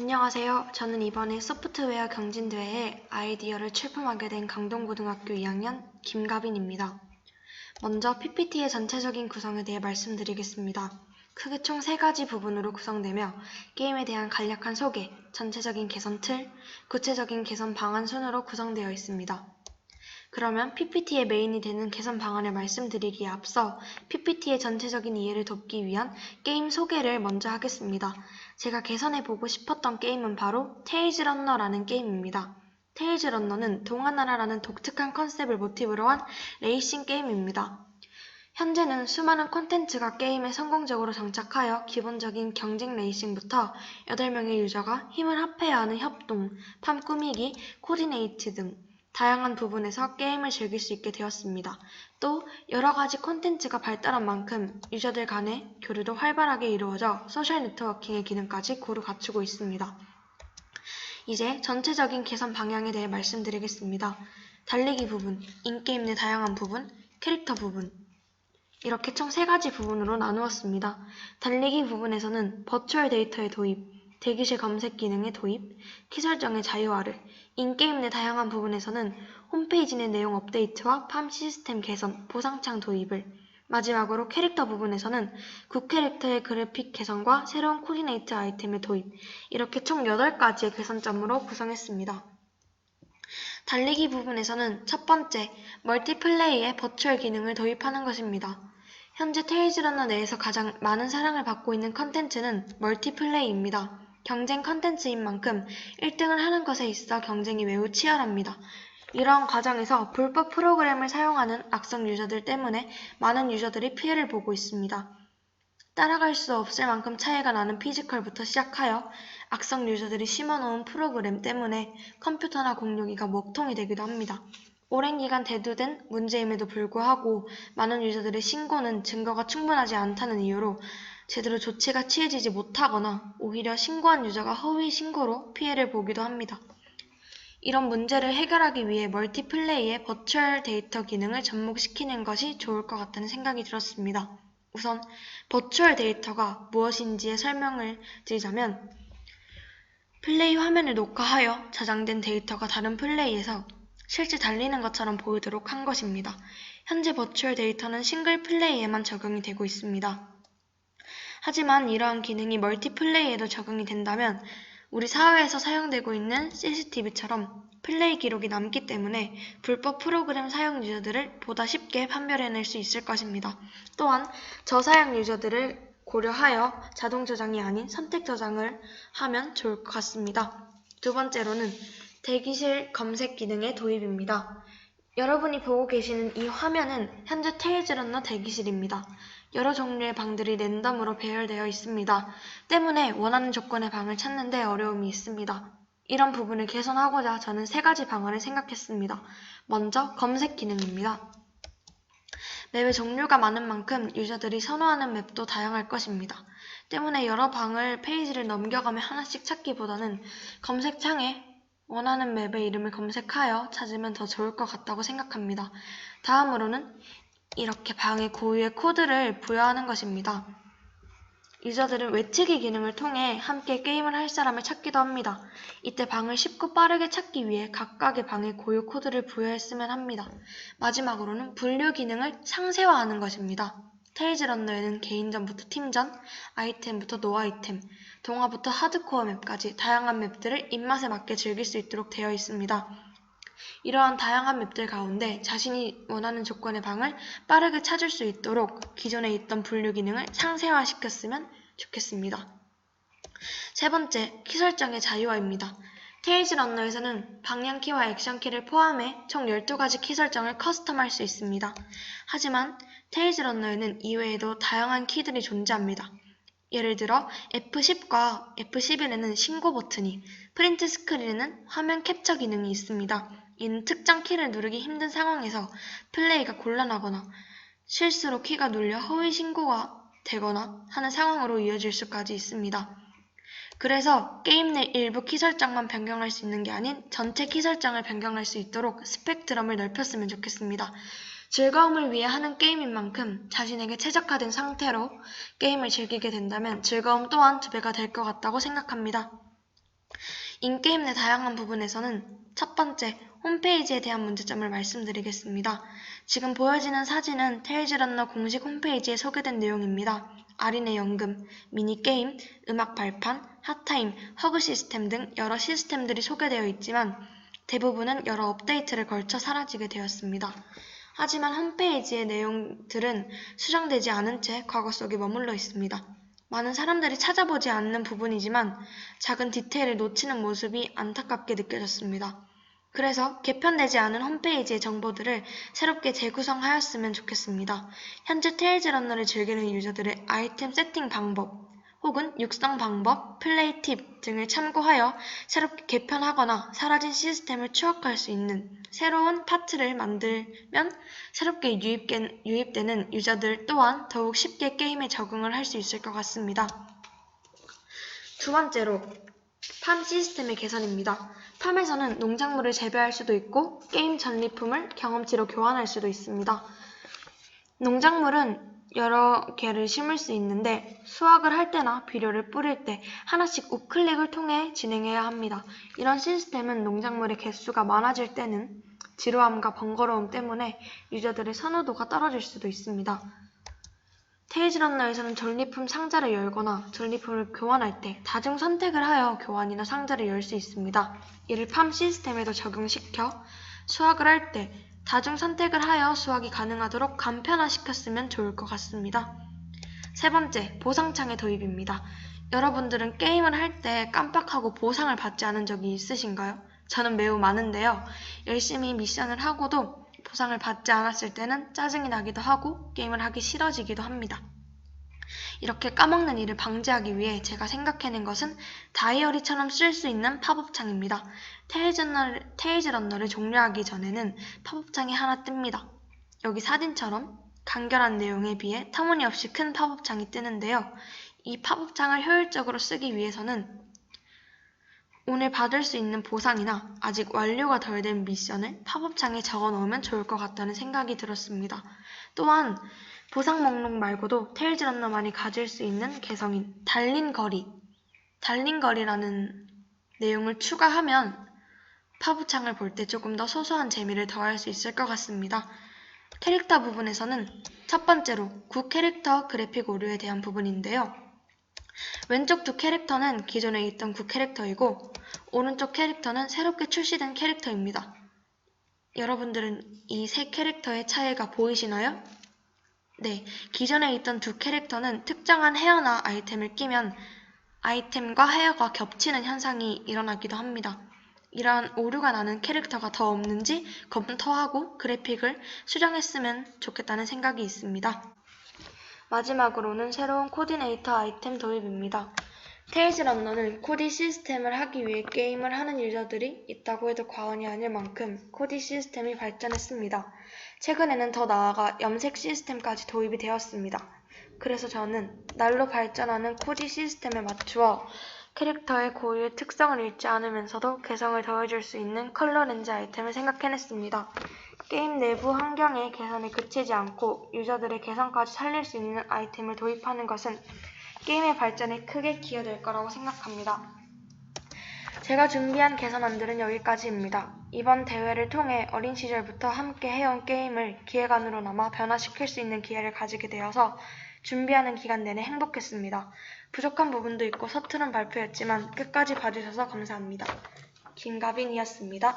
안녕하세요. 저는 이번에 소프트웨어 경진대회에 아이디어를 출품하게 된 강동고등학교 2학년 김가빈입니다. 먼저 PPT의 전체적인 구성에 대해 말씀드리겠습니다. 크게 총 3가지 부분으로 구성되며 게임에 대한 간략한 소개, 전체적인 개선 틀, 구체적인 개선 방안 순으로 구성되어 있습니다. 그러면 PPT의 메인이 되는 개선 방안을 말씀드리기에 앞서 PPT의 전체적인 이해를 돕기 위한 게임 소개를 먼저 하겠습니다. 제가 개선해보고 싶었던 게임은 바로 테일즈 런너라는 게임입니다. 테일즈 런너는 동화나라라는 독특한 컨셉을 모티브로 한 레이싱 게임입니다. 현재는 수많은 콘텐츠가 게임에 성공적으로 정착하여 기본적인 경쟁 레이싱부터 8명의 유저가 힘을 합해야 하는 협동, 팜 꾸미기, 코디네이트 등 다양한 부분에서 게임을 즐길 수 있게 되었습니다. 또 여러가지 콘텐츠가 발달한 만큼 유저들 간의 교류도 활발하게 이루어져 소셜 네트워킹의 기능까지 고루 갖추고 있습니다. 이제 전체적인 개선 방향에 대해 말씀드리겠습니다. 달리기 부분, 인게임 내 다양한 부분, 캐릭터 부분 이렇게 총 3가지 부분으로 나누었습니다. 달리기 부분에서는 버추얼 데이터의 도입, 대기실 검색 기능의 도입, 키 설정의 자유화를, 인게임 내 다양한 부분에서는 홈페이지 내 내용 업데이트와 팜 시스템 개선, 보상창 도입을, 마지막으로 캐릭터 부분에서는 굿캐릭터의 그래픽 개선과 새로운 코디네이트 아이템의 도입, 이렇게 총 8가지의 개선점으로 구성했습니다. 달리기 부분에서는 첫 번째, 멀티플레이의 버추얼 기능을 도입하는 것입니다. 현재 테일즈 런너 내에서 가장 많은 사랑을 받고 있는 컨텐츠는 멀티플레이입니다. 경쟁 컨텐츠인 만큼 1등을 하는 것에 있어 경쟁이 매우 치열합니다. 이러한 과정에서 불법 프로그램을 사용하는 악성 유저들 때문에 많은 유저들이 피해를 보고 있습니다. 따라갈 수 없을 만큼 차이가 나는 피지컬부터 시작하여 악성 유저들이 심어놓은 프로그램 때문에 컴퓨터나 공유기가 먹통이 되기도 합니다. 오랜 기간 대두된 문제임에도 불구하고 많은 유저들의 신고는 증거가 충분하지 않다는 이유로 제대로 조치가 취해지지 못하거나 오히려 신고한 유저가 허위 신고로 피해를 보기도 합니다. 이런 문제를 해결하기 위해 멀티플레이의 버추얼 데이터 기능을 접목시키는 것이 좋을 것 같다는 생각이 들었습니다. 우선 버추얼 데이터가 무엇인지의 설명을 드리자면 플레이 화면을 녹화하여 저장된 데이터가 다른 플레이에서 실제 달리는 것처럼 보이도록 한 것입니다. 현재 버추얼 데이터는 싱글 플레이에만 적용이 되고 있습니다. 하지만 이러한 기능이 멀티플레이에도 적용이 된다면 우리 사회에서 사용되고 있는 CCTV처럼 플레이 기록이 남기 때문에 불법 프로그램 사용 유저들을 보다 쉽게 판별해낼 수 있을 것입니다. 또한 저사양 유저들을 고려하여 자동 저장이 아닌 선택 저장을 하면 좋을 것 같습니다. 두 번째로는 대기실 검색 기능의 도입입니다. 여러분이 보고 계시는 이 화면은 현재 테일즈 런너 대기실입니다. 여러 종류의 방들이 랜덤으로 배열되어 있습니다. 때문에 원하는 조건의 방을 찾는 데 어려움이 있습니다. 이런 부분을 개선하고자 저는 3가지 방안을 생각했습니다. 먼저 검색 기능입니다. 맵의 종류가 많은 만큼 유저들이 선호하는 맵도 다양할 것입니다. 때문에 여러 방을 페이지를 넘겨가며 하나씩 찾기보다는 검색창에 원하는 맵의 이름을 검색하여 찾으면 더 좋을 것 같다고 생각합니다. 다음으로는 이렇게 방의 고유의 코드를 부여하는 것입니다. 유저들은 외치기 기능을 통해 함께 게임을 할 사람을 찾기도 합니다. 이때 방을 쉽고 빠르게 찾기 위해 각각의 방의 고유 코드를 부여했으면 합니다. 마지막으로는 분류 기능을 상세화하는 것입니다. 테일즈 런너에는 개인전부터 팀전, 아이템부터 노아이템, 동화부터 하드코어 맵까지 다양한 맵들을 입맛에 맞게 즐길 수 있도록 되어 있습니다. 이러한 다양한 맵들 가운데 자신이 원하는 조건의 방을 빠르게 찾을 수 있도록 기존에 있던 분류 기능을 상세화시켰으면 좋겠습니다. 세 번째, 키 설정의 자유화입니다. 테일즈 런너에서는 방향키와 액션키를 포함해 총 12가지 키 설정을 커스텀할 수 있습니다. 하지만 테일즈 런너에는 이외에도 다양한 키들이 존재합니다. 예를 들어 F10과 F11에는 신고 버튼이, 프린트 스크린에는 화면 캡처 기능이 있습니다. 이는 특정 키를 누르기 힘든 상황에서 플레이가 곤란하거나 실수로 키가 눌려 허위 신고가 되거나 하는 상황으로 이어질 수까지 있습니다. 그래서 게임 내 일부 키 설정만 변경할 수 있는 게 아닌 전체 키 설정을 변경할 수 있도록 스펙트럼을 넓혔으면 좋겠습니다. 즐거움을 위해 하는 게임인 만큼 자신에게 최적화된 상태로 게임을 즐기게 된다면 즐거움 또한 2배가 될 것 같다고 생각합니다. 인게임 내 다양한 부분에서는 첫 번째, 홈페이지에 대한 문제점을 말씀드리겠습니다. 지금 보여지는 사진은 테일즈런너 공식 홈페이지에 소개된 내용입니다. 아린의 연금, 미니게임, 음악 발판, 핫타임, 허그 시스템 등 여러 시스템들이 소개되어 있지만 대부분은 여러 업데이트를 걸쳐 사라지게 되었습니다. 하지만 홈페이지의 내용들은 수정되지 않은 채 과거 속에 머물러 있습니다. 많은 사람들이 찾아보지 않는 부분이지만 작은 디테일을 놓치는 모습이 안타깝게 느껴졌습니다. 그래서 개편되지 않은 홈페이지의 정보들을 새롭게 재구성하였으면 좋겠습니다. 현재 테일즈런너를 즐기는 유저들의 아이템 세팅 방법 혹은 육성 방법, 플레이 팁 등을 참고하여 새롭게 개편하거나 사라진 시스템을 추억할 수 있는 새로운 파트를 만들면 새롭게 유입되는 유저들 또한 더욱 쉽게 게임에 적응을 할 수 있을 것 같습니다. 두 번째로 팜 시스템의 개선입니다. 팜에서는 농작물을 재배할 수도 있고 게임 전리품을 경험치로 교환할 수도 있습니다. 농작물은 여러 개를 심을 수 있는데 수확을 할 때나 비료를 뿌릴 때 하나씩 우클릭을 통해 진행해야 합니다. 이런 시스템은 농작물의 개수가 많아질 때는 지루함과 번거로움 때문에 유저들의 선호도가 떨어질 수도 있습니다. 테일즈런너에서는 전리품 상자를 열거나 전리품을 교환할 때 다중 선택을 하여 교환이나 상자를 열 수 있습니다. 이를 팜 시스템에도 적용시켜 수확을 할 때 다중 선택을 하여 수확이 가능하도록 간편화시켰으면 좋을 것 같습니다. 세 번째, 보상창의 도입입니다. 여러분들은 게임을 할 때 깜빡하고 보상을 받지 않은 적이 있으신가요? 저는 매우 많은데요. 열심히 미션을 하고도 보상을 받지 않았을 때는 짜증이 나기도 하고 게임을 하기 싫어지기도 합니다. 이렇게 까먹는 일을 방지하기 위해 제가 생각해낸 것은 다이어리처럼 쓸 수 있는 팝업창입니다. 테일즈런너를 종료하기 전에는 팝업창이 하나 뜹니다. 여기 사진처럼 간결한 내용에 비해 터무니없이 큰 팝업창이 뜨는데요. 이 팝업창을 효율적으로 쓰기 위해서는 오늘 받을 수 있는 보상이나 아직 완료가 덜 된 미션을 팝업창에 적어 놓으면 좋을 것 같다는 생각이 들었습니다. 또한 보상 목록 말고도 테일즈런너만이 가질 수 있는 개성인 달린 거리라는 내용을 추가하면 팝업창을 볼 때 조금 더 소소한 재미를 더할 수 있을 것 같습니다. 캐릭터 부분에서는 첫 번째로 구 캐릭터 그래픽 오류에 대한 부분인데요. 왼쪽 두 캐릭터는 기존에 있던 구 캐릭터이고 오른쪽 캐릭터는 새롭게 출시된 캐릭터입니다. 여러분들은 이 세 캐릭터의 차이가 보이시나요? 네, 기존에 있던 두 캐릭터는 특정한 헤어나 아이템을 끼면 아이템과 헤어가 겹치는 현상이 일어나기도 합니다. 이러한 오류가 나는 캐릭터가 더 없는지 검토하고 그래픽을 수정했으면 좋겠다는 생각이 있습니다. 마지막으로는 새로운 코디네이터 아이템 도입입니다. 테일즈런너는 코디 시스템을 하기 위해 게임을 하는 유저들이 있다고 해도 과언이 아닐 만큼 코디 시스템이 발전했습니다. 최근에는 더 나아가 염색 시스템까지 도입이 되었습니다. 그래서 저는 날로 발전하는 코디 시스템에 맞추어 캐릭터의 고유의 특성을 잃지 않으면서도 개성을 더해줄 수 있는 컬러 렌즈 아이템을 생각해냈습니다. 게임 내부 환경의 개선에 그치지 않고 유저들의 개성까지 살릴 수 있는 아이템을 도입하는 것은 게임의 발전에 크게 기여될 거라고 생각합니다. 제가 준비한 개선안들은 여기까지입니다. 이번 대회를 통해 어린 시절부터 함께 해온 게임을 기획안으로 남아 변화시킬 수 있는 기회를 가지게 되어서 준비하는 기간 내내 행복했습니다. 부족한 부분도 있고 서투른 발표였지만 끝까지 봐주셔서 감사합니다. 김가빈이었습니다.